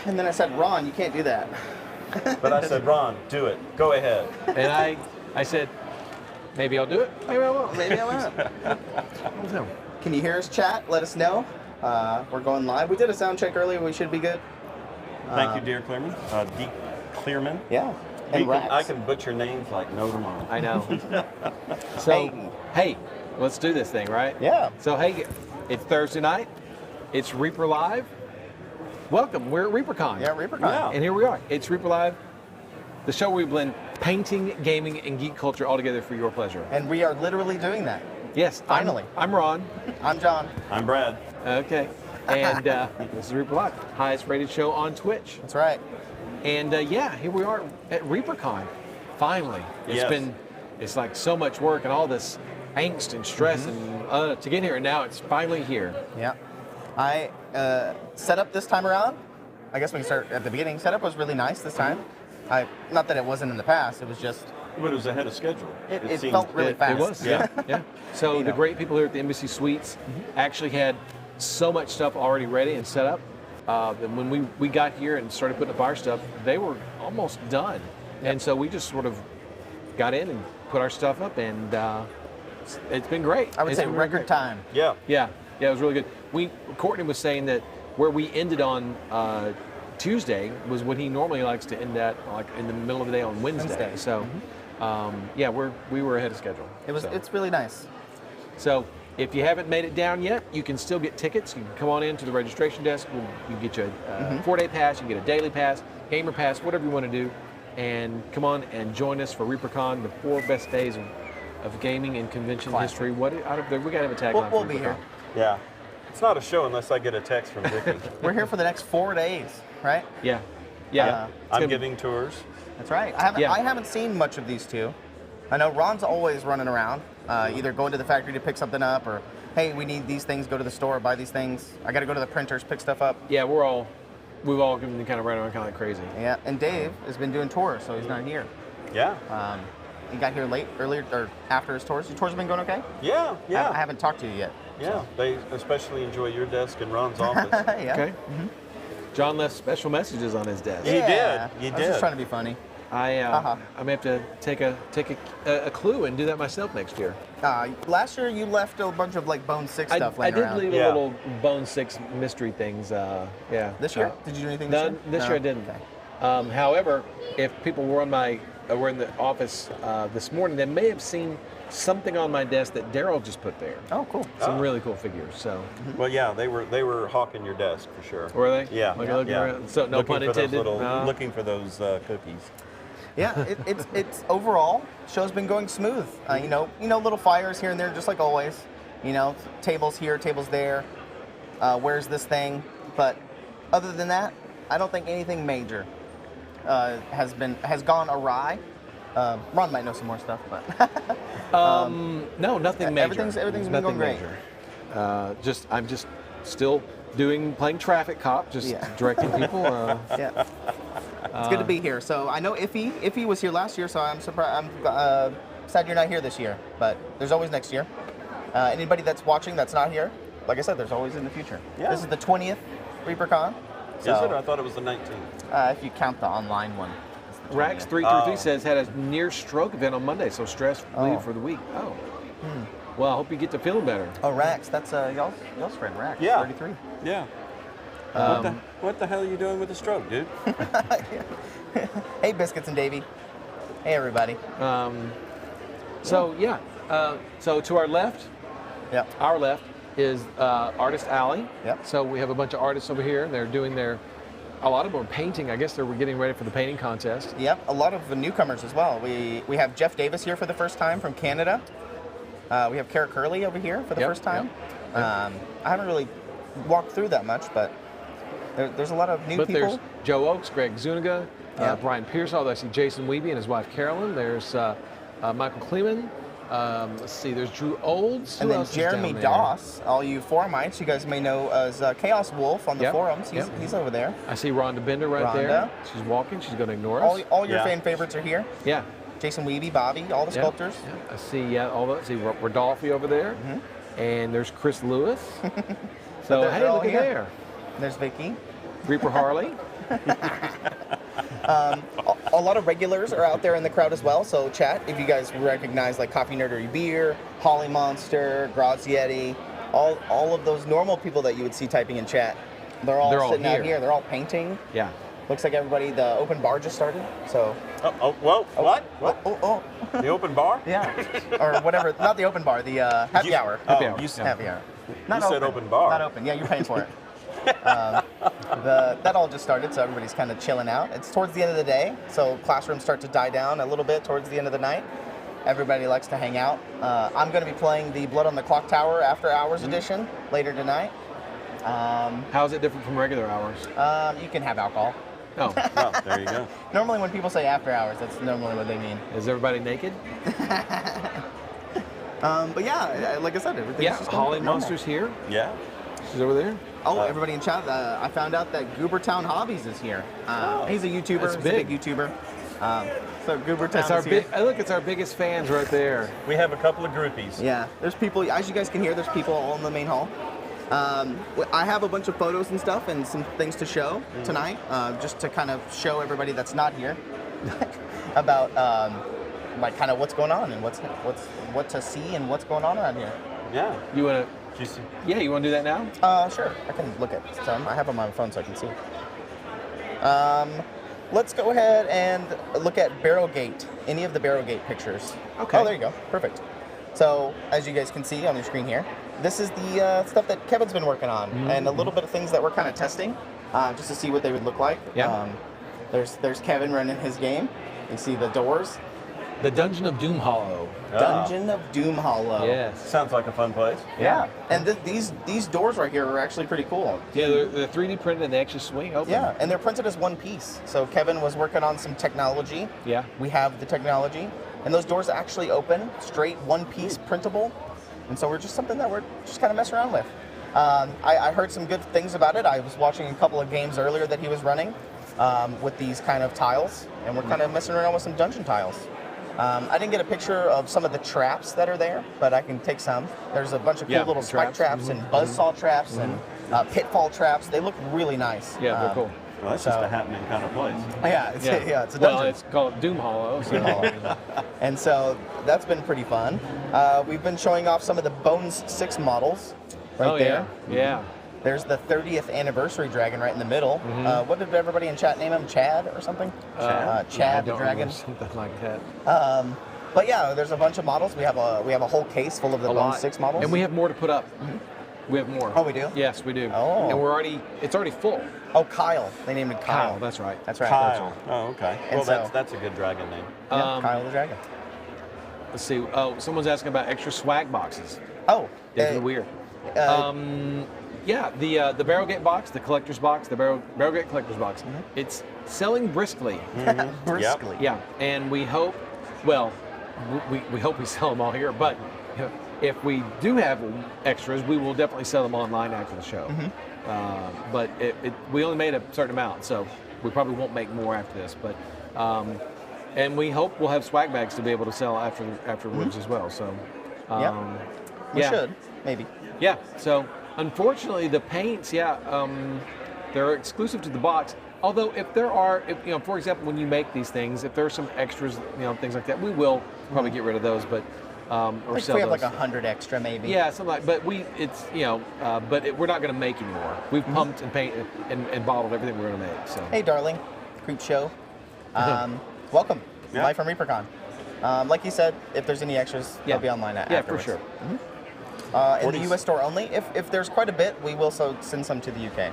And then I said, Ron, you can't do that. But I said, Ron, do it. Go ahead. And I said, maybe I'll do it. Maybe I won't. Maybe I won't. I don't know. Can you hear us, chat? Let us know. We're going live. We did a sound check earlier. We should be good. Thank you, dear Clearman. D. Clearman. Yeah. And I can butcher names like no tomorrow. I know. So, hey, let's do this thing, right? Yeah. So, hey, it's Thursday night. It's Reaper Live. Welcome. We're at ReaperCon. Yeah, ReaperCon. Yeah. And here we are. It's Reaper Live, the show where we blend painting, gaming, and geek culture all together for your pleasure. And we are literally doing that. Yes. Finally. I'm Ron. I'm John. I'm Brad. Okay. And this is Reaper Live, highest rated show on Twitch. That's right. And yeah, here we are at ReaperCon. Finally. It's like so much work and all this angst and stress and to get here, and now it's finally here. Yeah. I set up this time around. I guess we can start at the beginning. Setup was really nice this time. Not that it wasn't in the past. It was just. But it was ahead of schedule. It seemed- felt really fast. It was, yeah. So You the know. great people here at the Embassy Suites actually had so much stuff already ready and set up. And when we got here and started putting up our stuff, they were almost done. And so we just sort of got in and put our stuff up, and it's been great. I would It's say been really record great. time. Yeah. Yeah, it was really good. Courtney was saying that where we ended on Tuesday was when he normally likes to end at, like in the middle of the day on Wednesday. So, yeah, we were ahead of schedule. It's really nice. So if you haven't made it down yet, you can still get tickets. You can come on into the registration desk. You can get you a 4-day pass, you can get a daily pass, gamer pass, whatever you want to do, and come on and join us for ReaperCon, the 4 best days of gaming and convention Classic. history. We got to have a tagline. We'll for be ReaperCon. here. Yeah. It's not a show unless I get a text from Vicky. We're here for the next 4 days, right? Yeah. It's I'm gonna be- giving tours. That's right. Yeah. I haven't seen much of these two. I know Ron's always running around, either going to the factory to pick something up, or hey, we need these things. Go to the store, buy these things. I got to go to the printers, pick stuff up. Yeah, we've all been kind of running around kind of like crazy. Yeah. And Dave has been doing tours, so he's not here. Yeah. He got here earlier, or after his tours. Your tours have been going okay? Yeah. Yeah. I haven't talked to you yet. Yeah. They especially enjoy your desk and Ron's office. Yeah. Okay. John left special messages on his desk. He did. I He was just did. trying to be funny. I may have to take a clue and do that myself next year. Last year you left a bunch of like Bone 6 stuff I laying did around. leave Yeah. a little Bone 6 mystery things. Yeah. This year? Did you do anything No, this year? this year I didn't. Okay. However, if people were were in the office this morning, they may have seen something on my desk that Daryl just put there. Oh, cool. Some really cool figures. So Well, yeah, they were hawking your desk for sure. were they? Yeah. Looking yeah. around. So no Looking pun for those intended. No. Looking for those cookies. Yeah, it's overall show's been going smooth. You know, little fires here and there, just like always. You know, tables here, tables there. Where's this thing? But other than that, I don't think anything major has gone awry. Ron might know some more stuff, but No, nothing major. everything's been Nothing going great. major. I'm just still playing traffic cop, just Yeah. directing people. yeah, it's good to be here. So I know Iffy was here last year, so I'm surprised. I'm sad you're not here this year, but there's always next year. Anybody that's watching that's not here, like I said, there's always in the future. Yeah. This is the 20th ReaperCon. So, Is it? I thought it was the 19th. if you count the online one. it's the 20th. Rax333 says had a near stroke event on Monday, so stress leave for the week. Oh. Well, I hope you get to feeling better. Oh, Rax, that's y'all's friend, Rax, Yeah. 33. Yeah. What the hell are you doing with the stroke, dude? Hey, Biscuits and Davey. Hey, everybody. So to our left, Yep. our left is Artist Alley. Yep. So we have a bunch of artists over here, and they're doing a lot of them are painting. I guess they're getting ready for the painting contest. Yep, a lot of newcomers as well. We have Jeff Davis here for the first time from Canada. We have Kara Curley over here for the first time. I haven't really walked through that much, but there's a lot of new But people. there's Joe Oakes, Greg Zuniga, Yeah. Brian Pearsall. I see Jason Wiebe and his wife Carolyn. There's Michael Kleeman. Let's see, there's Drew Olds. And Who then else is Jeremy down there? Doss, all you forumites, you guys may know as Chaos Wolf on the Yep. forums. He's, Yep. he's over there. I see Rhonda Bender right there. Rhonda. She's walking. She's going to ignore us. All your Yeah. fan favorites are here. Yeah. Jason Wiebe, Bobby, all the Yeah. sculptors. Yeah. I see all that. I see Rodolphe over there. And there's Chris Lewis. So, they're hey, all look at here. there. There's Vicky. Reaper Harley. A lot of regulars are out there in the crowd as well. So chat, if you guys recognize like Coffee Nerdery Beer, Holly Monster, Grazietti, all of those normal people that you would see typing in chat, they're all sitting out here. They're all painting. Yeah. Looks like everybody, the open bar just started. So. Whoa! What? Oh. The open bar? Yeah. Or whatever. Not the open bar. The happy hour. Happy hour. You said, Happy hour. you said open bar. Not open. Yeah, you're paying for it. That all just started, so everybody's kind of chilling out. It's towards the end of the day, so classrooms start to die down a little bit towards the end of the night. Everybody likes to hang out. I'm going to be playing the Blood on the Clock Tower After Hours edition later tonight. How is it different from regular hours? You can have alcohol. Oh, Oh, there you go. Normally when people say after hours, that's normally what they mean. is everybody naked? But yeah, like I said, everything's Yeah, just going Holly normal. Monster's here. Yeah. She's over there. Oh, everybody in chat, I found out that Goobertown Hobbies is here. He's a YouTuber. That's He's big. a big YouTuber. So Goobertown That's our is here. big. Look, it's our biggest fans right there. We have a couple of groupies. Yeah, there's people, as you guys can hear, there's people all in the main hall. I have a bunch of photos and stuff and some things to show tonight, just to kind of show everybody that's not here about like kind of what's going on and what to see and what's going on around here. Yeah. You wanna? Just, Yeah, you wanna do that now? Sure, I can look at some. I have them on my phone so I can see. Let's go ahead and look at Barrowgate, any of the Barrowgate pictures. Okay. Oh, there you go. Perfect. So, as you guys can see on your screen here, this is the stuff that Kevin's been working on, and a little bit of things that we're kind of testing, just to see what they would look like. Yeah. There's Kevin running his game. You see the doors. The Dungeon of Doom Hollow. Dungeon of Doom Hollow. Yes. sounds like a fun place. Yeah. And these doors right here are actually pretty cool. Yeah, they're 3D printed and they actually swing open. Yeah, and they're printed as one piece. So Kevin was working on some technology. Yeah. We have the technology, and those doors actually open straight, one piece, printable. And so we're just something that we're just kind of messing around with. I heard some good things about it. I was watching a couple of games earlier that he was running with these kind of tiles, and we're kind of messing around with some dungeon tiles. I didn't get a picture of some of the traps that are there, but I can take some. There's a bunch of cool little spike traps and buzzsaw traps and pitfall traps. They look really nice. Yeah, they're cool. Well, that's just a happening kind of place. Yeah, it's a dungeon. Well, it's called Doom Hollow. So. And so that's been pretty fun. We've been showing off some of the Bones 6 models right there. Yeah. There's the 30th anniversary dragon right in the middle. What did everybody in chat name him? Chad or something? Chad the dragon. Something like that. But yeah, there's a bunch of models. We have a whole case full of the Bones 6 models. And we have more to put up. We have more. Oh, we do? Yes, we do. Oh. And it's already full. Oh, Kyle. They named him Kyle. That's right. That's right. Kyle. Oh, okay. And Well, so- that's a good dragon name. Yeah, Kyle the dragon. Let's see. Oh, someone's asking about extra swag boxes. Oh. Definitely weird. Yeah, the Barrowgate box, the collector's box, the Barrowgate collector's box. It's selling briskly. Briskly. Yeah, and we hope, well, we hope we sell them all here, but if we do have extras, we will definitely sell them online after the show. But we only made a certain amount, so we probably won't make more after this. But and we hope we'll have swag bags to be able to sell afterwards as well. So We should, maybe. yeah. So unfortunately, the paints, they're exclusive to the box. Although if there are, for example, when you make these things, if there are some extras, things like that, we will probably get rid of those, but or Like sell we have those. like 100 extra maybe. Yeah, something like. But we're not going to make anymore. We've pumped and painted and bottled everything we're going to make. So. Hey, darling. Creep Show. Welcome. Yeah. Live from ReaperCon. Like you said, if there's any extras, they'll be online afterwards. for sure. In the US store only. If there's quite a bit, we will send some to the UK.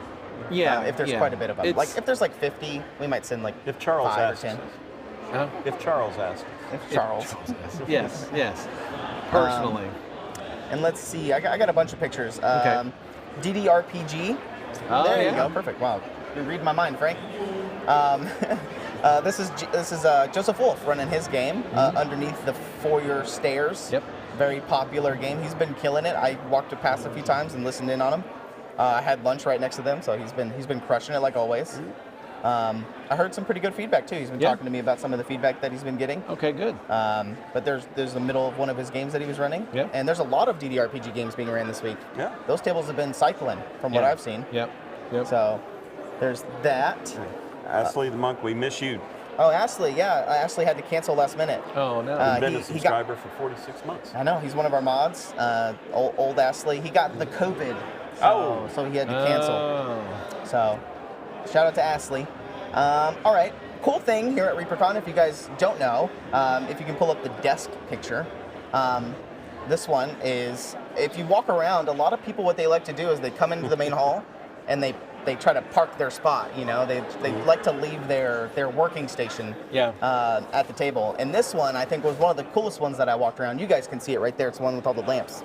Yeah, if there's quite a bit of them. It's- Like if there's like 50, we might send like If Charles 5 asks. or 10. Huh? If Charles asks. If Charles. Yes. Personally. And let's see, I got a bunch of pictures. Okay. DDRPG. Oh, There you yeah. go. Perfect. Wow. You're reading my mind, Frank. This is Joseph Wolf running his game underneath the foyer stairs. Yep. Very popular game. He's been killing it. I walked it past a few times and listened in on him. I had lunch right next to them, so he's been crushing it like always. I heard some pretty good feedback too. He's been talking to me about some of the feedback that he's been getting. Okay, good. But there's the middle of one of his games that he was running. Yep. And there's a lot of DDRPG games being ran this week. Yeah. Those tables have been cycling from what I've seen. Yep. So there's that. Ashley the Monk, we miss you. Oh, Ashley, yeah. Ashley had to cancel last minute. Oh no. You've been a he subscriber for 46 months. I know, he's one of our mods. Old Ashley. He got the COVID. So he had to cancel. Oh. So, shout out to Ashley. All right, cool thing here at ReaperCon, if you guys don't know, if you can pull up the desk picture, this one is, if you walk around, a lot of people, what they like to do is they come into the main hall and they try to park their spot, you know, they like to leave their working station at the table. And this one, I think, was one of the coolest ones that I walked around. You guys can see it right there. It's the one with all the lamps.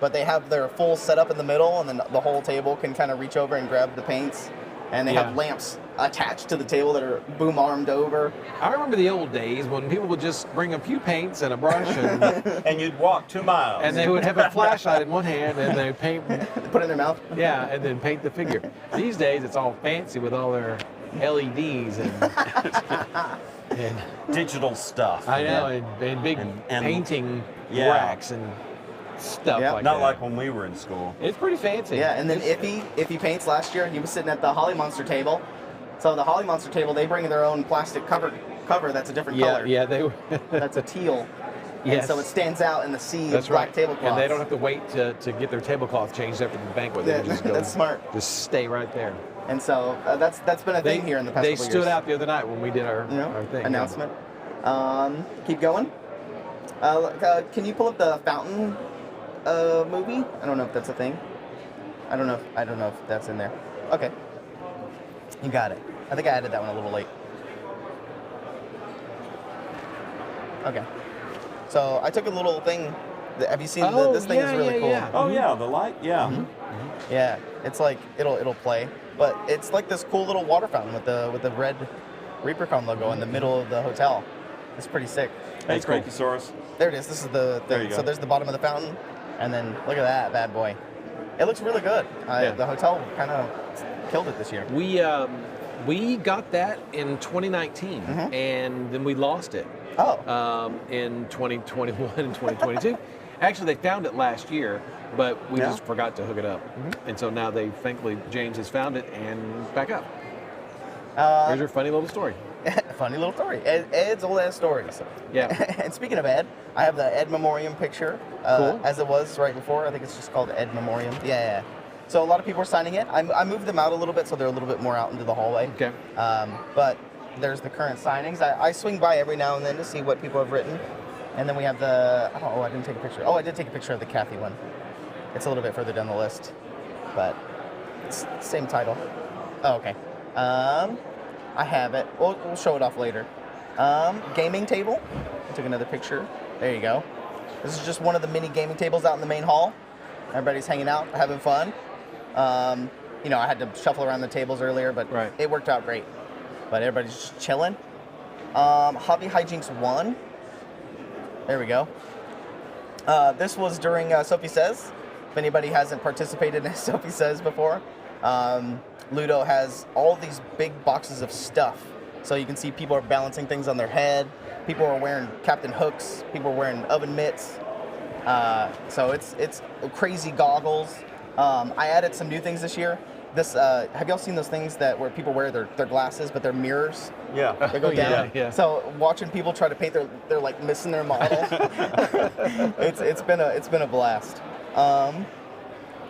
But they have their full setup in the middle, and then the whole table can kind of reach over and grab the paints. And they have lamps attached to the table that are boom armed over. I remember the old days when people would just bring a few paints and a brush and And you'd walk 2 miles. and they would have a flashlight in one hand and they paint Put it in their mouth. and then paint the figure. These days it's all fancy with all their LEDs and digital stuff. I know and big And painting yeah. racks and stuff like Not that. like when we were in school. It's pretty fancy. Yeah, and then Iffy Paints last year, he was sitting at the Holly Monster table. So the Holly Monster table, they bring their own plastic cover that's a different color. Yeah, they were. That's a teal. Yes. And so it stands out in the sea That's of black right. tablecloths. And they don't have to wait to get their tablecloth changed after the banquet. They Yeah, can just go. that's smart. Just stay right there. And so that's been a thing here in the past They couple stood years. out the other night when we did our thing. Announcement. Keep going. Can you pull up the Fountain movie? I don't know if that's a thing. I don't know if that's in there. Okay. You got it. I think I added that one a little late. Okay. So I took a little thing. Have you seen this thing is really cool. Yeah. Oh yeah, the light. Yeah. Mm-hmm. Yeah, it's like it'll play, but it's like this cool little water fountain with the red ReaperCon logo in the middle of the hotel. It's pretty sick. Hey, Crankysaurus. There it is. This is the There thing. you go. So there's the bottom of the fountain, and then look at that bad boy. It looks really good. The hotel kind of killed it this year. We got that in 2019, and then we lost it. In 2021 and 2022. Actually, they found it last year, but we just forgot to hook it up. And so now thankfully, James has found it and back up. Here's your funny little story. Funny little story. Ed's old ass stories. Yeah. And speaking of Ed, I have the Ed Memoriam picture, Cool. as it was right before. I think it's just called Ed Memoriam. Yeah. So a lot of people are signing it. I moved them out a little bit so they're a little bit more out into the hallway. Okay. But there's the current signings. I swing by every now and then to see what people have written. And then we have the, I didn't take a picture. Oh, I did take a picture of the Kathy one. It's a little bit further down the list, but it's same title. Oh, okay. I have it. We'll show it off later. Gaming table. I took another picture. There you go. This is just one of the mini gaming tables out in the main hall. Everybody's hanging out, having fun. I had to shuffle around the tables earlier, but it worked out great. But everybody's just chilling. Hobby Hijinks 1. There we go. This was during Sophie Says. If anybody hasn't participated in Sophie Says before, Ludo has all these big boxes of stuff. So you can see people are balancing things on their head. People are wearing Captain Hooks. People are wearing oven mitts. So it's crazy goggles. I added some new things this year. Have y'all seen those things where people wear their glasses, but they're mirrors? Yeah. They go down. Yeah. So watching people try to paint, they're like missing their model. it's been a blast.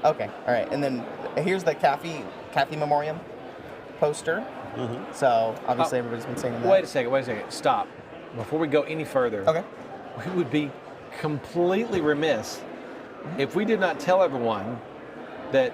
Okay, all right, and then here's the Kathy Memoriam poster. So obviously everybody's been saying that. Wait a second. Stop. Before we go any further, Okay. we would be completely remiss if we did not tell everyone that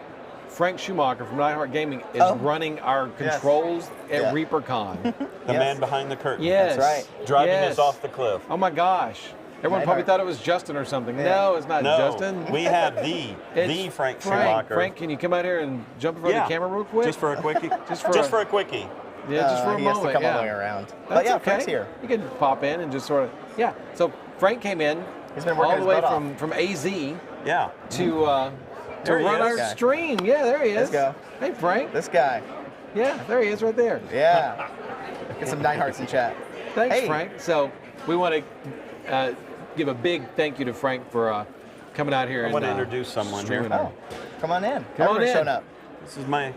Frank Schumacher from Nightheart Gaming is running our controls at ReaperCon. The man behind the curtain. Yes. That's right. Driving us off the cliff. Oh my gosh. Everyone probably Nightheart. thought it was Justin or something. Yeah. No, it's not No, Justin. we have the It's Frank Schumacher. Frank, can you come out here and jump in front of the camera real quick? Just for a quickie. Just just for for a quickie. Yeah, just for a he moment. has to come yeah. all the way around. That's But yeah, okay. Frank's here. You can pop in and just sort of, So Frank came in He's been working all the his way butt off. from AZ Yeah. to There he run is. our Guy. stream. Yeah, there he is. Let's go. Hey, Frank. This guy. Yeah, there he is right there. Yeah. Get some Nighthearts in chat. Thanks, Hey. Frank. So we want to give a big thank you to Frank for coming out here. I want to introduce someone here. Oh, come on in. Come on Everybody's in. showing up. This is my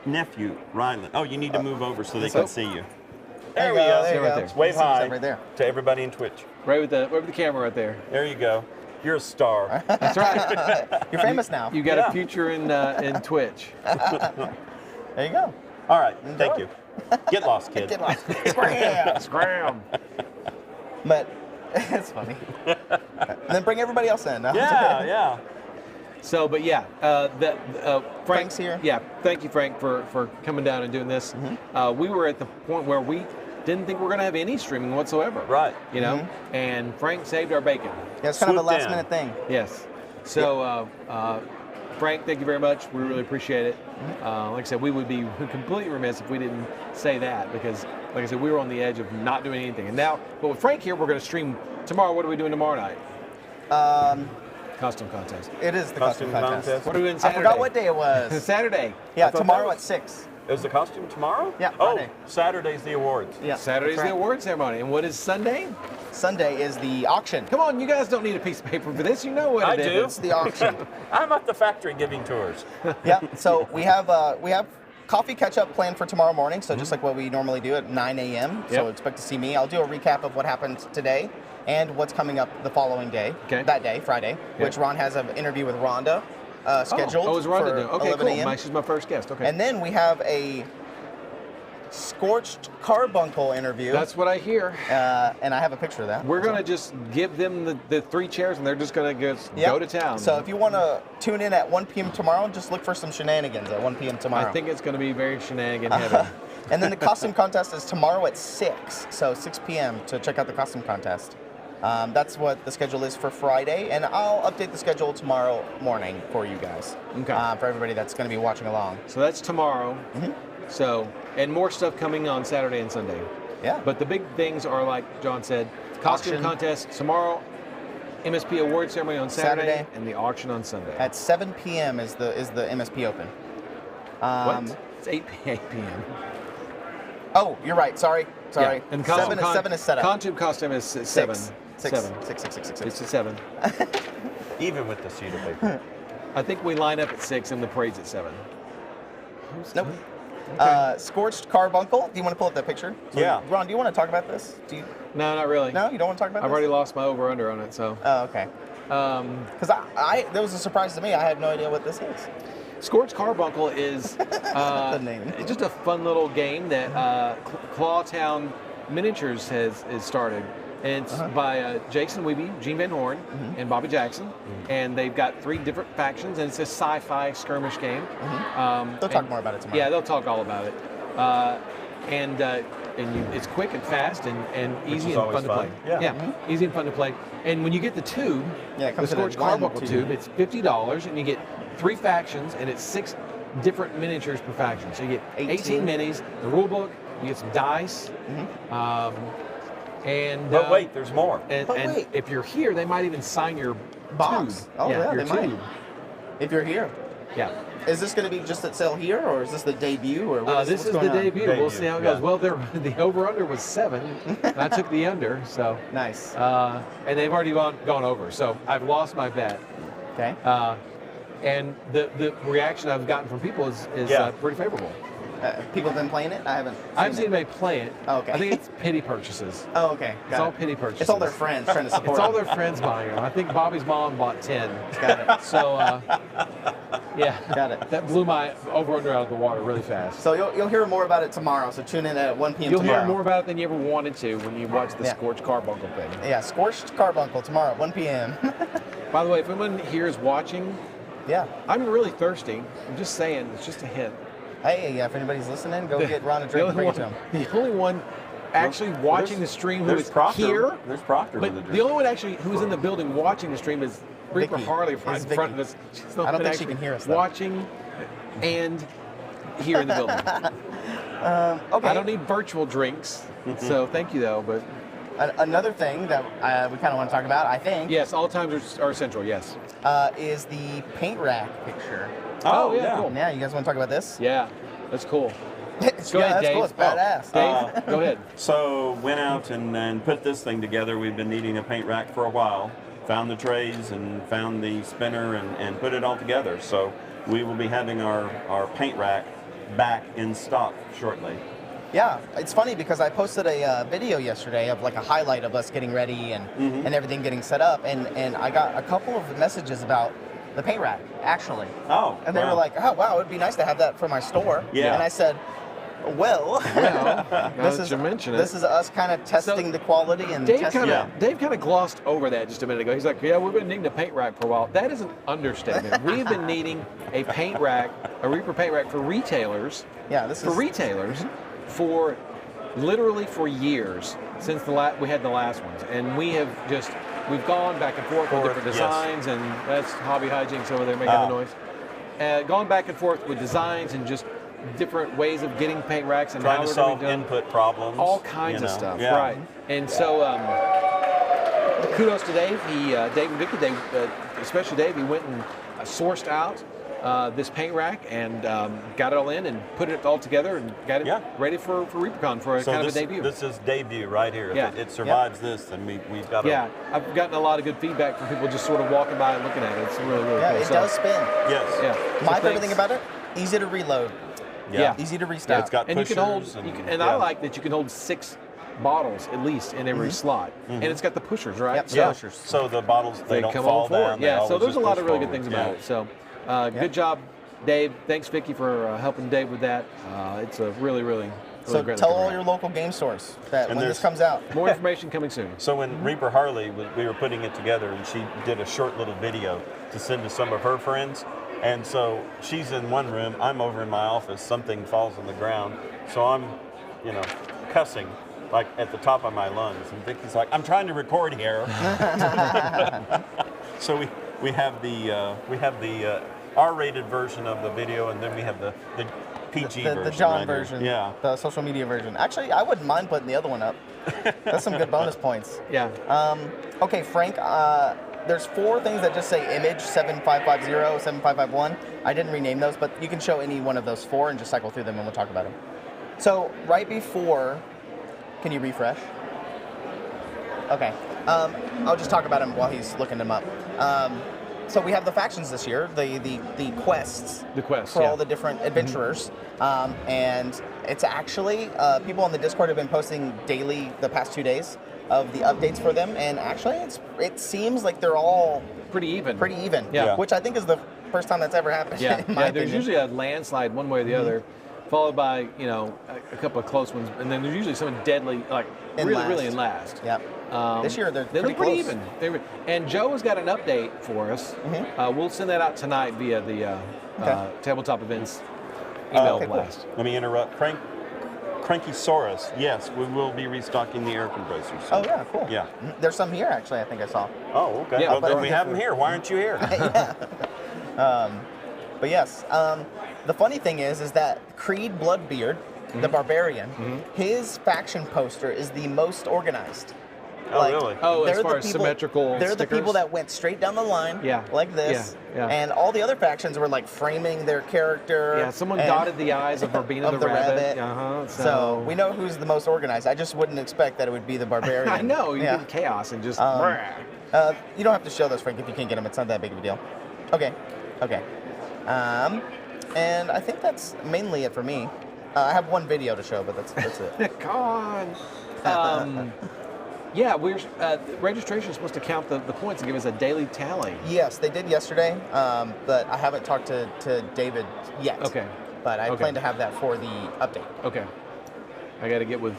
nephew, Rylan. Oh, you need to move over so they so- can see you. There There we go. There you right go. there. Wave See what's hi up right there. to everybody in Twitch. Right with the camera right there. There you go. You're a star. That's right. You're famous now. You got Yeah. a future in Twitch. There you go. All right. Thank Enjoy. you. Get lost, kid. Get lost. Scram. Scram. But it's funny. And then bring everybody else in. Yeah, yeah. So, but yeah, Frank's here. Yeah, thank you, Frank, for coming down and doing this. We were at the point where we didn't think we were going to have any streaming whatsoever. Right. You know, and Frank saved our bacon. Yeah, it's kind of a Swoop last down. minute thing. Yes. So, Frank, thank you very much. We really appreciate it. Like I said, we would be completely remiss if we didn't say that because, like I said, we were on the edge of not doing anything. And now, but with Frank here, we're going to stream tomorrow. What are we doing tomorrow night? Costume contest. It is the costume contest. What are we doing I Saturday? forgot what day it was. Saturday. Yeah, I thought tomorrow that at 6. Is the costume tomorrow? Yeah, Oh, Friday. Saturday's the awards. Yeah, Saturday's that's the right. award ceremony. And what is Sunday? Sunday is the auction. Come on, you guys don't need a piece of paper for this. You know what I it do. is. It's the auction. I'm at the factory giving tours. Yeah. So we have coffee catch up planned for tomorrow morning. So just like what we normally do at 9 a.m. So Yep. expect to see me. I'll do a recap of what happened today and what's coming up the following day. Okay. That day, Friday, which Ron has an interview with Rhonda scheduled. Oh, is Rhonda for doing? Okay, 11 cool. a.m. She's my first guest. Okay. And then we have a scorched carbuncle interview. That's what I hear. And I have a picture of that. We're going to just give them the 3 chairs and they're just going to Yep. go to town. So if you want to tune in at 1 p.m. tomorrow, just look for some shenanigans at 1 p.m. tomorrow. I think it's going to be very shenanigan heavy. And then the costume contest is tomorrow at 6, so 6 p.m. to check out the costume contest. That's what the schedule is for Friday, and I'll update the schedule tomorrow morning for you guys. Okay. For everybody that's going to be watching along. So that's tomorrow. So, and more stuff coming on Saturday and Sunday. Yeah. But the big things are, like John said, costume Auction. contest tomorrow, MSP award ceremony on Saturday, Saturday. and the auction on Sunday. At 7 p.m. is the MSP Open. What? It's 8 p.m. Oh, you're right. Sorry. Yeah. And costume 7 is set up. Costume costume is 7. 6. 7. 6. It's at 7. Even with the sheet of paper. I think we line up at 6 and the parade's at 7. Nope. Scorched carbuncle. Do you want to pull up that picture? Yeah. Ron, do you want to talk about this? Do you? No, not really. No, you don't want to talk about I've this? already lost my over-under on it, so. Oh, okay. Because I that was a surprise to me. I had no idea what this is. Scorched Carbuncle is The name. it's just a fun little game that Clawtown Miniatures has started. And it's by Jason Weeby, Gene Van Horn, and Bobby Jackson. And they've got 3 different factions, and it's a sci-fi skirmish game. They'll talk more about it tomorrow. Yeah, they'll talk all about it. It's quick and fast and easy is and always fun to play. fun. Yeah. Easy and fun to play. And when you get the tube, Yeah, it the comes in a Scorched one Carbuncle tube. tube, it's $50, and you get 3 factions, and it's 6 different miniatures per faction. So you get 18 minis, the rule book, you get some dice, But wait, there's more. And wait. if you're here, they might even sign your Box. tube. Oh, yeah, your they might. tube. If you're here. Yeah. Is this going to be just at sale here, or is this the debut, or This what's is going the on? debut. We'll Debut, see how it yeah. goes. Well, the over/under was 7, and I took the under. So Nice. and they've already gone over. So I've lost my bet. Okay. And the reaction I've gotten from people is Yeah. pretty favorable. People have been playing it? I haven't. I haven't seen anybody play it. Oh, okay. I think it's pity purchases. Oh, okay. It's Got all it. pity purchases. It's all their friends trying to support It's all them. their friends buying them. I think Bobby's mom bought 10. Got it. So, yeah. Got it. That blew my over/under out of the water really fast. So you'll hear more about it tomorrow. So tune in at 1 p.m. You'll tomorrow. hear more about it than you ever wanted to when you watch the Yeah. Scorched Carbuncle thing. Yeah, Scorched Carbuncle tomorrow at 1 p.m. By the way, if anyone here is watching, Yeah. I'm really thirsty. I'm just saying, it's just a hint. Hey, yeah, if anybody's listening, go get Ron a The drink and only bring it to one- him. The only one actually watching the stream who There's is Proctor. here, There's Proctor with but a drink. the only one actually who's in the building watching the stream is Reaper Vicky. Harley It's right in front of Vicky. us. She's not I don't been think she actually can hear us, though. watching and here in the building. Okay. I don't need virtual drinks, so thank you though. But Another thing that we kind of want to talk about, I think, yes, all times are essential. Yes. is the paint rack picture. Oh, yeah, cool. Yeah, you guys want to talk about this? Yeah, that's cool. It's, Go yeah, ahead, that's Dave. cool. It's badass. Dave, go ahead. So went out and put this thing together. We've been needing a paint rack for a while. Found the trays and found the spinner and put it all together. So we will be having our paint rack back in stock shortly. Yeah, it's funny because I posted a video yesterday of like a highlight of us getting ready and everything getting set up, and I got a couple of messages about the paint rack, actually. Oh, And they were like, oh, wow, it'd be nice to have that for my store. Yeah. And I said, well, Now that you mention it. this is us kind of testing the quality and Dave testing. kind of glossed over that just a minute ago. He's like, yeah, we've been needing a paint rack for a while. That is an understatement. We've been needing a paint rack, a Reaper paint rack for retailers. Yeah, this for is retailers for literally for years since we had the last ones, and we've gone back and forth with different designs, and that's Hobby Hijinks over there making the noise. Gone back and forth with designs and just different ways of getting paint racks and trying how to they're solve going to be done. input problems, All kinds of stuff, Yeah. right? And so, kudos to Dave. Dave and Vicky, especially Dave, he went and sourced out this paint rack and got it all in and put it all together and got it ready for ReaperCon for So kind of a debut. This is debut right here. Yeah. If it survives this, then we've got Yeah, I've gotten a lot of good feedback from people just sort of walking by and looking at it. It's really, really yeah, cool. it So, does spin. Yes. Yeah. My So favorite thing about it, easy to reload, Yeah. easy to restock. It's got And you pushers. can hold, and I like that you can hold 6 bottles at least in every slot, and it's got the pushers, right? Yep. So Yeah. Pushers. So the bottles they don't come fall on forward. down. They Yeah. So always there's a just lot push of really good forward. things about it. So good job, Dave. Thanks, Vicky, for helping Dave with that. It's a really, really, So great tell looking all rack. your local game stores that And when this there's- comes out. More information coming soon. So when Reaper Harley, we were putting it together, and she did a short little video to send to some of her friends. And so she's in one room, I'm over in my office, something falls on the ground. So I'm, cussing like at the top of my lungs. And Vicky's like, I'm trying to record here. So we have the R-rated version of the video, and then we have the PG version. The John right here. version. Yeah. The social media version. Actually, I wouldn't mind putting the other one up. That's some good bonus points. Yeah. Okay, Frank, there's 4 things that just say image 7550, 7551. I didn't rename those, but you can show any one of those 4 and just cycle through them and we'll talk about them. So right before, can you refresh? Okay. I'll just talk about them while he's looking them up. So we have the factions this year, the quests. The quests, for yeah. all the different adventurers, and it's actually people on the Discord have been posting daily the past 2 days of the updates for them, and actually it seems like they're all Pretty even. Yeah. Which I think is the first time that's ever happened. Yeah. in my There's opinion. usually a landslide one way or the other, followed by a couple of close ones, and then there's usually someone deadly, like really in last. Yep. This year they they're look pretty close. even. And Joe has got an update for us. We'll send that out tonight via the Tabletop Events email Okay, cool. blast. Let me interrupt. Crankysaurus. Yes, we will be restocking the air compressors. Oh yeah, cool. Yeah. There's some here actually. I think I saw. Oh, okay. Yeah, Well, then but- we have them here. Why aren't you here? But yes, the funny thing is that Creed Bloodbeard, the barbarian, his faction poster is the most organized. Oh, really? Oh, as they're far the as people- symmetrical They're the stickers? people that went straight down the line, Yeah. like this, Yeah, yeah. and all the other factions were like framing their character. Yeah, someone and- dotted the eyes of Verbena of the rabbit. So we know who's the most organized. I just wouldn't expect that it would be the barbarian. I know, you Yeah. get chaos and just. You don't have to show those, Frank, if you can't get them. It's not that big of a deal. Okay. And I think that's mainly it for me. I have one video to show, but that's it. Con. Yeah, registration is supposed to count the points and give us a daily tally. Yes, they did yesterday, but I haven't talked to David yet. Okay. But I Okay. plan to have that for the update. Okay. I got to get with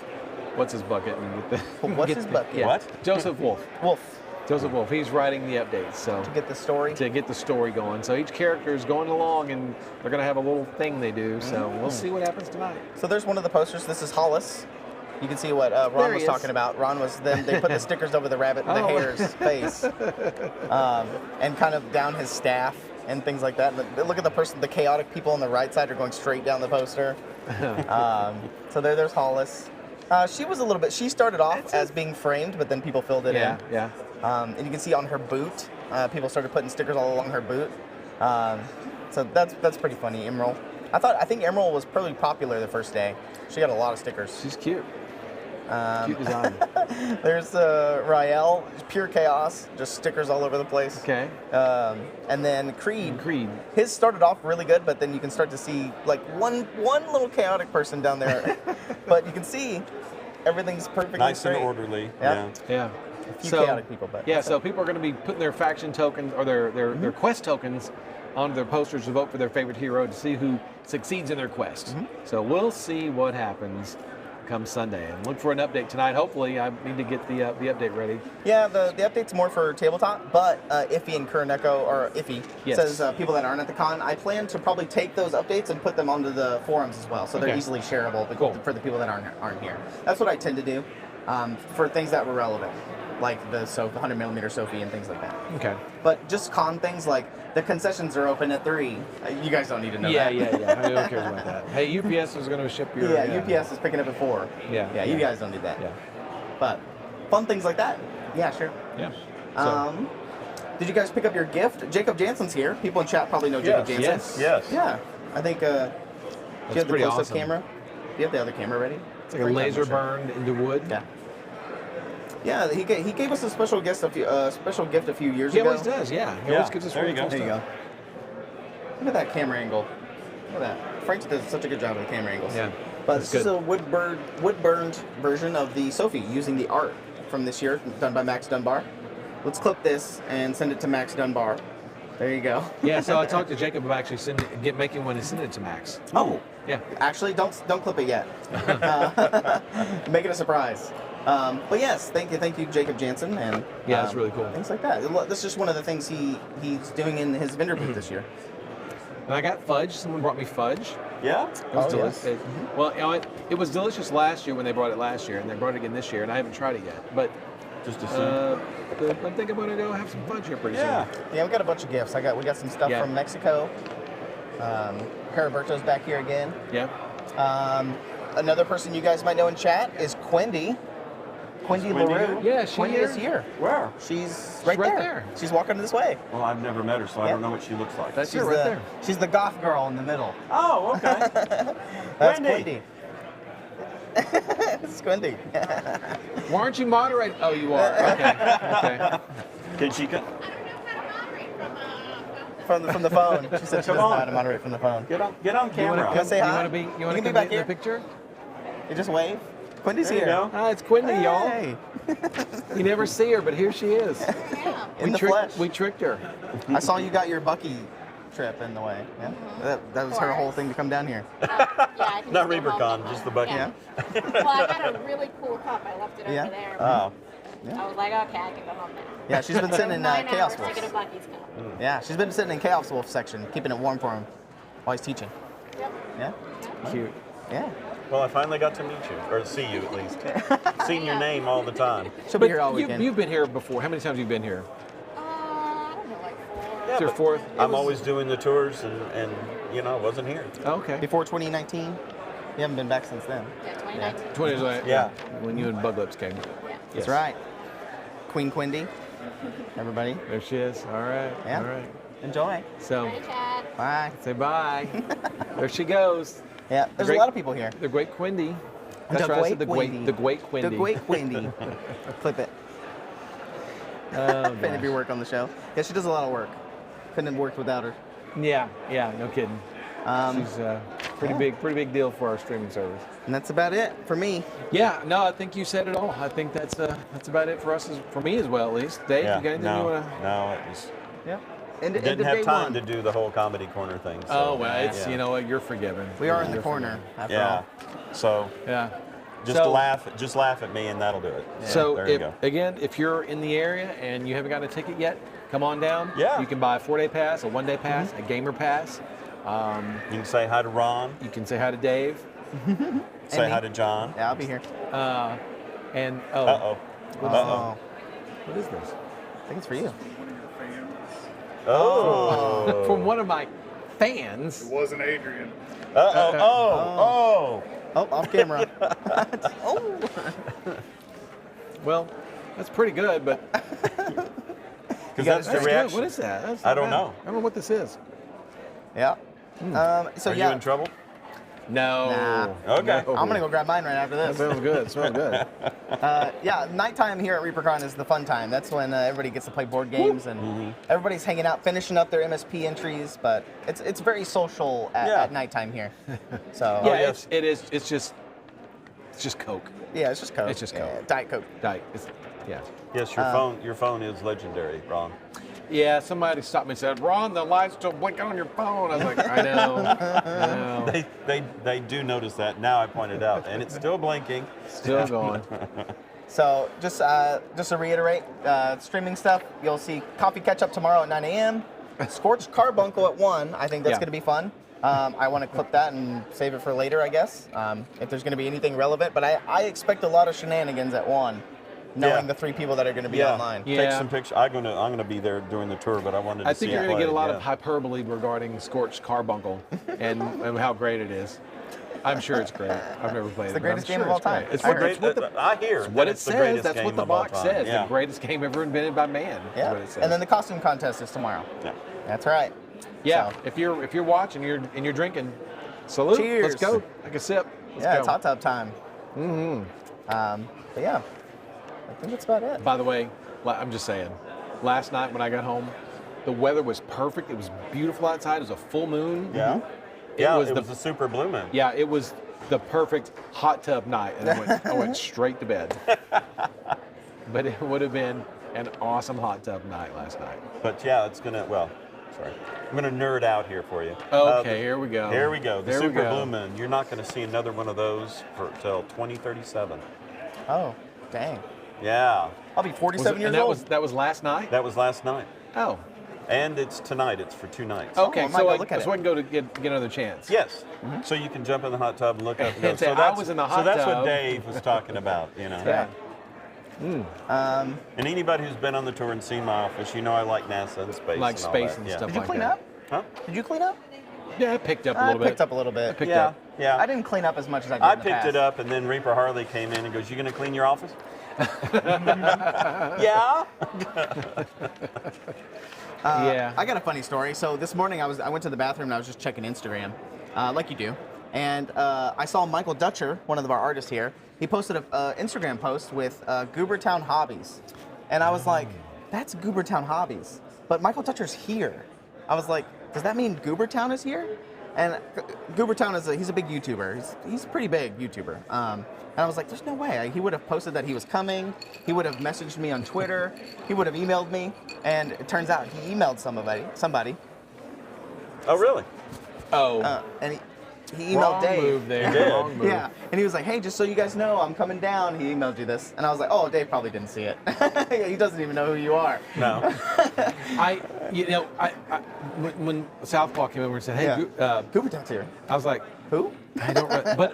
what's his bucket and get the. What's get his the- bucket? yeah. What? Joseph Wolf. Wolf, He's writing the updates, so to get the story. to get the story going. So each character is going along, and they're going to have a little thing they do. So we'll see what happens tonight. So there's one of the posters. This is Hollis. You can see what Ron There he was is. talking about. Ron was then they put the stickers over the rabbit, the Oh. hare's face, and kind of down his staff and things like that. And look at the chaotic people on the right side are going straight down the poster. So there's Hollis. She was a little bit. She started off as being framed, but then people filled it in. Yeah. And you can see on her boot, people started putting stickers all along her boot. So that's pretty funny. Emerald. I think Emerald was pretty popular the first day. She got a lot of stickers. She's cute. Cute design. There's Rael, pure chaos, just stickers all over the place. Okay. And then Creed. Creed. His started off really good, but then you can start to see like one little chaotic person down there. But you can see everything's perfectly Nice straight. and orderly. Yeah. Yeah. A few chaotic people, but yeah. So people are going to be putting their faction tokens or their quest tokens onto their posters to vote for their favorite hero to see who succeeds in their quest. So we'll see what happens come Sunday, and look for an update tonight. Hopefully, I need to get the update ready. Yeah, the update's more for tabletop, but Iffy and Kuroneko, or Iffy, Yes. says people that aren't at the con, I plan to probably take those updates and put them onto the forums as well, so they're Okay. easily shareable Cool. for the people that aren't here. That's what I tend to do for things that were relevant, like the 100mm Sophie and things like that. Okay. But just con things like the concessions are open at 3. You guys don't need to know Yeah, that. yeah. Who cares about that? Hey, UPS is going to ship your. Yeah, UPS is picking up at 4. Yeah, Yeah, you yeah. guys don't need that. Yeah. But fun things like that. Yeah, sure. Yeah. So, Did you guys pick up your gift? Jacob Jansen's here. People in chat probably know Jacob Jansen. yes. Yeah. I think, do you have the pretty close-up awesome. camera? Do you have the other camera ready? it's like a laser burned into wood. Yeah. Yeah, he gave us a special gift a few years He ago. always does. Yeah. He Yeah, always gives us there you really go. cool There you stuff. go. Look at that camera angle. Look at that. Frank does such a good job with the camera angles. Yeah. But That's this is good. a wood-burned version of the Sophie using the art from this year, done by Max Dunbar. Let's clip this and send it to Max Dunbar. There you go. Yeah. So I talked to Jacob about actually making one and sending it to Max. Oh, Yeah. actually, don't clip it yet. Make it a surprise. But yes, thank you, Jacob Jansen, and Yeah, that's really cool. Things like that. This is just one of the things he's doing in his vendor booth this year. And I got fudge. Someone brought me fudge. Yeah? It was Oh, delicious. yes. Well, you know, it was delicious last year when they brought it last year, and they brought it again this year, and I haven't tried it yet. But Just to see. I think I'm gonna go have some fudge here pretty Yeah. soon. Yeah, we got a bunch of gifts. We got some stuff Yeah. from Mexico. Heriberto's back here again. Yeah. Another person you guys might know in chat is Quindy. Quindy Quindy LaRue. here? Yeah, she Quindy here? is here. Where? She's right, right there. there. She's walking this way. Well, I've never met her, so I Yeah. don't know what she looks like. That's She's her right the, there. She's the goth girl in the middle. Oh, okay. That's Wendy. Quindy. It's Quindy. Why aren't you moderating? Oh, you are. Okay. Okay. Can she come? from the phone. She said she doesn't know how to moderate from the phone. Get on You camera. want to say You hi? want to be? You You want to can be come back in the here. picture? You just wave. Quindy's There you here. go. Ah, it's Quindy, y'all. Hey. You never see her, but here she is. In the flesh. We tricked her. I saw you got your Bucky trip in the way. Yeah. That was her whole thing to come down here. Yeah, I can Not just go home ReaperCon, and just the look. bucket. Yeah. Well, I got a really cool cup. I left it Yeah? over there. Oh. Yeah. I was like, okay, I can go home now. Yeah, she's been sitting in 9 Chaos hours Wolf. to get a Bucky's cup. Yeah, she's been sitting in Chaos Wolf section, keeping it warm for him while he's teaching. Yep. Yeah. Cute. Yeah. Well, I finally got to meet you, or see you at least. Seen your name all the time. She'll be here all you, weekend. you've been here before. How many times have you been here? I don't know, like 4. Yeah, It's your but fourth. I'm always doing the tours, and you know, I wasn't here. Oh, okay. Before 2019, you haven't been back since then. Yeah, 2019. 20 years later. Yeah. When you and Bug Lips came. Yeah. That's right. Queen Quindy. Everybody, There she is. All right. Yeah. All right. enjoy. So Hey, Chad. Bye. say bye. There she goes. Yeah, there's Great- a lot of people here. The great Quindy. That's right. I said the great. The great Quindy. The great Quindy. Clip it. Oh, Fan of your work on the show. Yeah, she does a lot of work. Couldn't have worked without her. yeah. Yeah. No kidding. She's pretty yeah. pretty big deal for our streaming service. And that's about it for me. Yeah. No, I think you said it all. I think that's about it for us, for me as well, at least. Dave, Yeah. you got anything No, you want to? no, it was. Yeah. And Didn't have time to do the whole comedy corner thing. So, Oh well, it's yeah. you know what, you're forgiven. We are in the You're corner, after Yeah. all. So forgiven. Yeah. just So- laugh at me, and that'll do it. So there you if, go. again, if you're in the area and you haven't gotten a ticket yet, come on down. Yeah. You can buy a 4-day pass, a 1-day pass, Mm-hmm. a gamer pass. You can say hi to Ron. You can say hi to Dave. Say me. hi to John. Yeah, I'll be here. And Uh oh. Oh, what is this? I think it's for you. Oh. From one of my fans. It wasn't Adrian. Oh. Oh, off camera. Oh. Well, that's pretty good, but Because got that's it the that's straight. good. reaction. What is that? That's I not don't bad. know. I don't know what this is. Yeah. So Are yeah. you in trouble? No. Nah. Okay. No. I'm gonna go grab mine right after That this. smells good. It smells good. Yeah, nighttime here at ReaperCon is the fun time. That's when everybody gets to play board games and everybody's hanging out, finishing up their MSP entries. But it's very social at nighttime here. So Yeah, yes. it is. It's just Coke. yeah, it's just Coke. It's just Yeah, Coke. Diet Coke. Diet. Yeah. Yes, your phone is legendary, Ron. Yeah, somebody stopped me and said, Ron, the light's still blinking on your phone. I was like, I know. They do notice that. Now I pointed out, and it's still blinking. Still going. So just to reiterate, streaming stuff, you'll see Coffee Catch Up tomorrow at 9 a.m. Scorched Carbuncle at 1. I think that's Yeah. going to be fun. I want to clip that and save it for later, I guess, if there's going to be anything relevant. But I expect a lot of shenanigans at 1, knowing the 3 people that are going to be online. Yeah. Take some pictures. I'm gonna be there during the tour, but I wanted to I see think it you're going to get a play, lot yeah. of hyperbole regarding Scorched Carbuncle and how great it is. I'm sure it's great. I've never played it. the but I'm greatest sure game of all it's great. time. It's I what, heard. it's what the, I hear it's what it it's the says. greatest That's game what the of all box time. says. Yeah. The greatest game ever invented by man. Is Yeah. what it says. And then the costume contest is tomorrow. Yeah. That's right. yeah, So, if you're watching and you're drinking, salute. Cheers. Let's go. Take a sip. Let's yeah, go. it's hot tub time. Mm-hmm. But yeah, I think that's about it. By the way, I'm just saying, last night when I got home, the weather was perfect. It was beautiful outside. It was a full moon. Yeah. It was it the was a super blue moon. Yeah, it was the perfect hot tub night, and I went straight to bed. But it would have been an awesome hot tub night last night. But yeah, it's gonna. Well, sorry, I'm gonna nerd out here for you. Okay, here we go. Here we go. The There we super go. blue moon. You're not gonna see another one of those till 2037. Oh, dang. Yeah, I'll be 47 years and that old. that was last night. that was last night, Oh, and it's tonight. It's for 2 nights. okay. I might So go I look at so it. I can go to get another chance. Yes. So you can jump in the hot tub and look up. And go. And say, So "I that's, was in the so hot that's tub." what Dave was talking about. Yeah. And anybody who's been on the tour and seen my office, you know I like NASA and space. Like and all space that. and Yeah. stuff. Did you like clean that. up? Huh? Did you clean up? Yeah, I picked up a I little bit. picked up a little bit. Picked Yeah. up. Yeah. I didn't clean up as much as I did I in the picked past. it up, and then Reaper Harley came in and goes, "You gonna clean your office?" Yeah. Yeah. I got a funny story. So this morning I went to the bathroom and I was just checking Instagram, like you do, and I saw Michael Dutcher, one of our artists here. He posted an Instagram post with Goobertown Hobbies, and I was like, "That's Goobertown Hobbies," but Michael Dutcher's here. I was like, "Does that mean Goobertown is here?" And Goobertown he's a big YouTuber. He's a pretty big YouTuber. And I was like, "There's no way." He would have posted that he was coming. He would have messaged me on Twitter. He would have emailed me. And it turns out he emailed somebody. Oh, really? Oh, And he emailed wrong Dave. move there. He did. Wrong move. Yeah, and he was like, "Hey, just so you guys know, I'm coming down." He emailed you this, and I was like, "Oh, Dave probably didn't see it. He doesn't even know who you are." No. When Southpaw came over and said, "Hey," Goobertown's here. I was like, Who? I don't.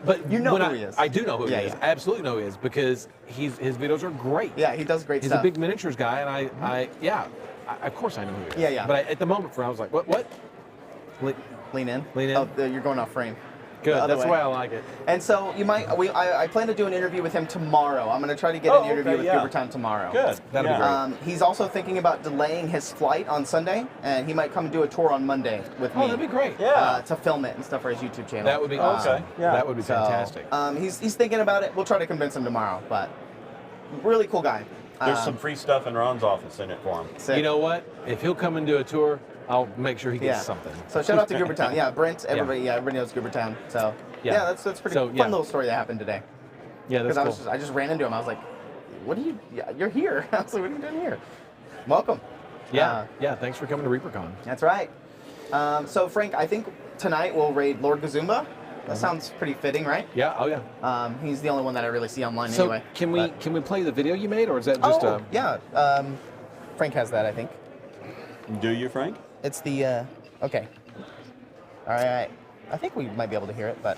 But You know when who he is. I do know who Yeah, he is. yeah. I absolutely know who he is because his videos are great. Yeah, he does great He's stuff. a big miniatures guy, and of course I know who he is. Yeah, yeah. But at the moment, I was like, what? Lean in. Lean in. Oh, you're going off frame. Good. The other That's the way. way I like it. And so I plan to do an interview with him tomorrow. I'm going to try to get an interview okay, with yeah. Goobertown tomorrow. Good. That'll be Yeah. great. He's also thinking about delaying his flight on Sunday, and he might come do a tour on Monday with me. Oh, that'd be great. Yeah. To film it and stuff for his YouTube channel. That would be awesome. Okay, yeah. That would be So, fantastic. he's thinking about it. We'll try to convince him tomorrow, but really cool guy. There's some free stuff in Ron's office in it for him. Sick. You know what? If he'll come and do a tour, I'll make sure he gets something. So shout out to Goobertown. Yeah, Brent, everybody, everybody knows Goobertown. So Yeah. that's pretty So, fun yeah. little story that happened today. Yeah, that's Because cool. I just ran into him. I was like, "What are you? Yeah, you're here." I was like, "What are you doing here?" Welcome. Yeah. Thanks for coming to ReaperCon. That's right. So Frank, I think tonight we'll raid Lord Gazumba. That sounds pretty fitting, right? Yeah. Oh yeah. He's the only one that I really see online So anyway. can we play the video you made, or is that But- just yeah. Frank has that, I think. Do you, Frank? It's the okay. All right. I think we might be able to hear it, but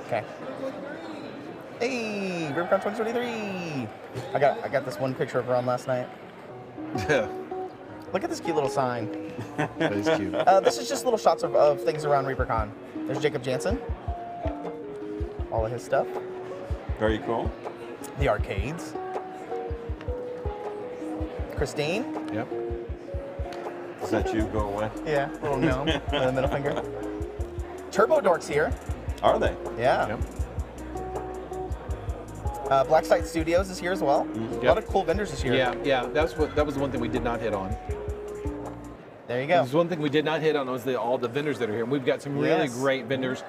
okay. Hey, ReaperCon 2023. I got this one picture of Ron last night. Look at this cute little sign. That is cute. This is just little shots of things around ReaperCon. There's Jacob Jansen. All of his stuff. Very cool. The arcades. Christine. Yep. that you go away. Yeah, little gnome with a middle finger. Turbo Dork's here. Are they? Yeah. Yep. Blacksite Studios is here as well. A lot of cool vendors this year. Yeah. That was the one thing we did not hit on. There you go. There's one thing we did not hit on was all the vendors that are here. And we've got some really Yes. great vendors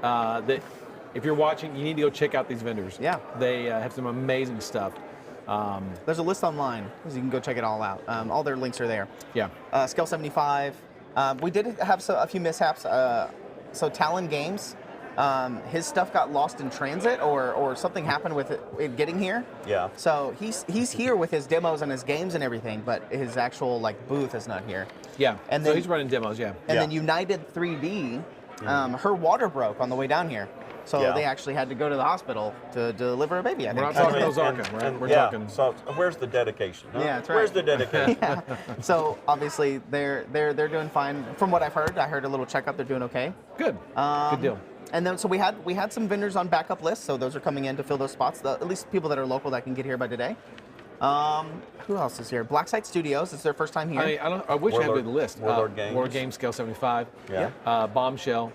that, if you're watching, you need to go check out these vendors. Yeah. They have some amazing stuff. There's a list online, so you can go check it all out. All their links are there. Yeah. Scale 75. We did have a few mishaps. So Talon Games, his stuff got lost in transit, or something happened with it getting here. Yeah. So he's here with his demos and his games and everything, but his actual booth is not here. Yeah. And so then- he's running demos, yeah. And Yeah. then United 3D, her water broke on the way down here. So Yeah. they actually had to go to the hospital to deliver a baby, I We're think. not talking Ozarka, right? We're yeah, talking. So where's the dedication? Huh? Yeah, that's right. Where's the dedication? Yeah. So obviously they're doing fine. From what I've heard, I heard a little checkup. They're doing okay. Good. Good deal. And then so we had some vendors on backup lists. So those are coming in to fill those spots. At least people that are local that can get here by today. Who else is here? Blacksite Studios. It's their first time here. I wish I had Warlord- the list. Warlord Games. Warlord Games, Scale 75. Yeah. Bombshell.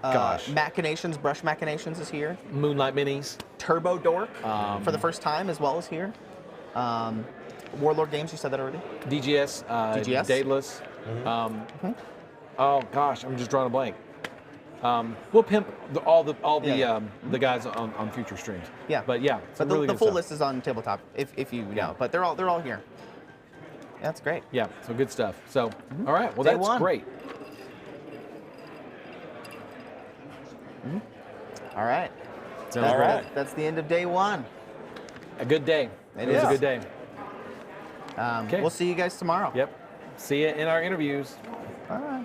Gosh. Machinations, Brush Machinations is here. Moonlight Minis. Turbo Dork for the first time as well as here. Warlord Games, you said that already? DGS. DGS? Daedalus. Oh gosh, I'm just drawing a blank. We'll pimp all the guys on future streams. Yeah. But yeah, But some the, really the good full stuff. list is on tabletop if you know. But they're all here. Yeah, that's great. Yeah, so good stuff. So, all right, well Day that's one. great. All right. Sounds All great. right. That's the end of day one. A good day. It was is. a good day. We'll see you guys tomorrow. Yep. See you in our interviews. All right.